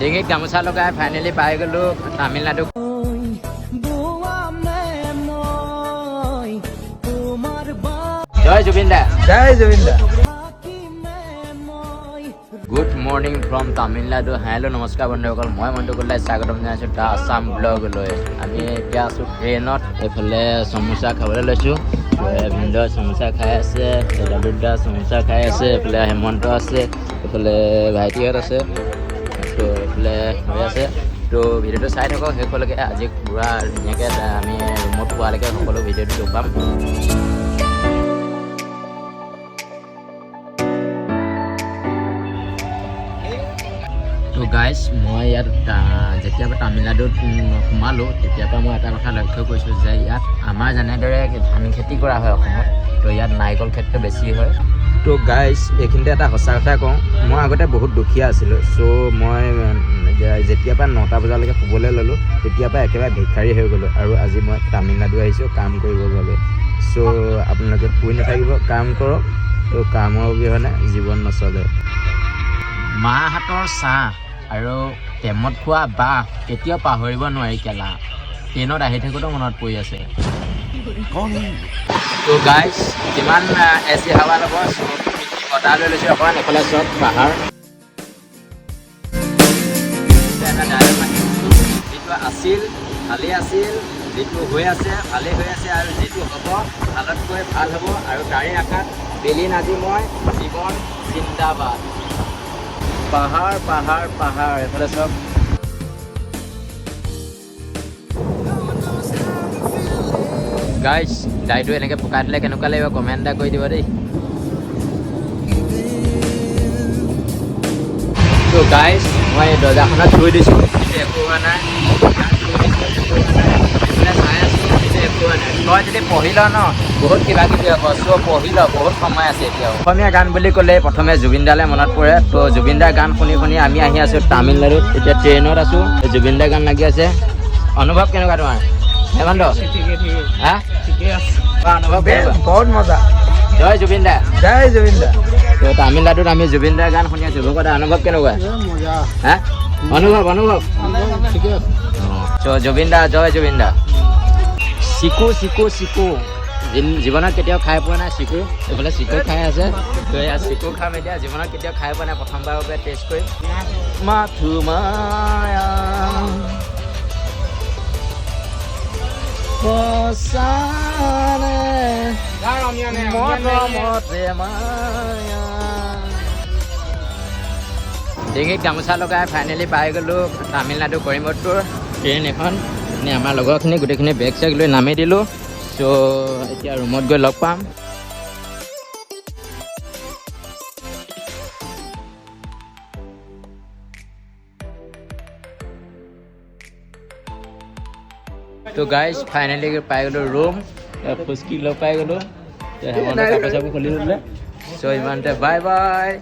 ডিঙিত গামোচা লগাই ফাইনেলি পাই গ'লো তামিলনাডু। জয় জুবিন দা, জয় জুবিন দা। Good morning from Tamil Nadu. Hello' নমস্কাৰ বন্ধুসকল, মই মণ্টু কলিতাই স্বাগতম জনাইছোঁ দ্য আছাম ব্লগলৈ। আমি এতিয়া আছোঁ ট্ৰেইনত, এইফালে সমোচা খাবলৈ লৈছোঁ। ভিনদেউ সমোচা খাই আছে, দাদুদা সমোচা খাই আছে, এইফালে হেমন্ত আছে, এইফালে ভাইটিহঁত আছে, তো এইফালে হৈ আছে। তো ভিডিঅ'টো চাই থাকক শেষলৈকে। আজি পূৰা ধুনীয়াকৈ আমি ৰুমত পোৱালৈকে সকলো ভিডিঅ'টো দেখুৱাম। তো গাইজ, মই ইয়াত যেতিয়াৰ পৰা তামিলনাডুত সোমালোঁ তেতিয়াৰ পৰা মই এটা কথা লক্ষ্য কৰিছোঁ যে ইয়াত আমাৰ যেনেদৰে ধান খেতি কৰা হয় অসমত, তো ইয়াত নাৰিকল খেতিটো বেছি হয়। তো গাইজ, এইখিনিতে এটা সঁচা কথা কওঁ, মই আগতে বহুত দুখীয়া আছিলোঁ। চ' মই যেতিয়াৰ পৰা 9টা বজালৈকে শুবলৈ ল'লোঁ তেতিয়াৰ পৰা একেবাৰে ভিক্ষাৰী হৈ গ'লোঁ। আৰু আজি মই তামিলনাডু আহিছোঁ কাম কৰিবৰ বাবে। চ' আপোনালোকে শুই নাথাকিব, কাম কৰক। তো কামৰ অবিহনে জীৱন নচলে। মাৰ হাতৰ চাহ আৰু টেমত খোৱা বাঁহ কেতিয়াও পাহৰিব নোৱাৰি। কেলা ট্ৰেইনত আহি থাকোঁতেও মনত পৰি আছে। তো গাইজ, কিমান এচি হাৱা ল'ব, বতাহ লৈ লৈছোঁ অকণমান। এফালে চব পাহাৰ, যিটো আছিল ভালেই আছিল, যিটো হৈ আছে ভালেই হৈ আছে, আৰু যিটো হ'ব ভালতকৈ ভাল হ'ব। আৰু তাৰে আশাত বেলি নাজি মই জীৱন জিন্দাবাদ। পাহাৰ পাহাৰ পাহাৰ, এইফালে চব গাইজ। গাড়ীটো এনেকৈ পকাই দিলে কেনেকুৱা লাগিব কমেণ্ট এটা কৰি দিব দেই। তো গাইজ, মই দৰ্জাখনত থৈ দিছোঁ, কিন্তু একো হোৱা নাই। চাই আছোঁ, কিন্তু একো হোৱা নাই। তই যদি পঢ়ি ল ন, বহুত কিবা কিবি হ'ব। চ' পঢ়ি ল, বহুত সময় আছে এতিয়াও। অসমীয়া গান বুলি ক'লে প্ৰথমে জুবিন দালৈ মনত পৰে। তো জুবিন দাৰ গান শুনি শুনি আমি আহি আছোঁ তামিলনাডুত। এতিয়া ট্ৰেইনত আছোঁ, জুবিন দাৰ গান লাগি আছে। অনুভৱ কেনেকুৱা তোমাৰ হেমন্ত? হা, অনুভৱ বহুত মজা। জয় জুবিন দা, জয় জুবিন দা। তো তামিলনাডুত আমি জুবিন দাৰ গান শুনি আছোঁ। ভকত অনুভৱ কেনেকুৱা? হা, অনুভৱ অনুভৱ ঠিকে আছে। চ' জুবিন দা, জয় জুবিন দা। চিকু চিকু চিকু, জীৱনত কেতিয়াও খাই পোৱা নাই চিকু। এইফালে চিকু খাই আছে। তো এয়া চিকু খাম এতিয়া। জীৱনত কেতিয়াও খাই পোৱা নাই, প্ৰথমবাৰৰ বাবে টেষ্ট কৰি। মাথুমায়া ডিঙিত গামোচা লগাই ফাইনেলি পাই গ'লোঁ তামিলনাডু কৰিমগট্টুৰ ট্ৰেইন এখন। আমাৰ লগৰখিনি গোটেইখিনি বেগ চেগ লৈ নামি দিলোঁ। চ' এতিয়া ৰুমত গৈ লগ পাম। তো গাইজ, ফাইনেলি পাই গ'লোঁ ৰুম। ফুচকি লগ পাই গ'লোঁ। কাপোৰ চাপোৰ খুলি দিলে। চ' ইমানতে বাই বাই।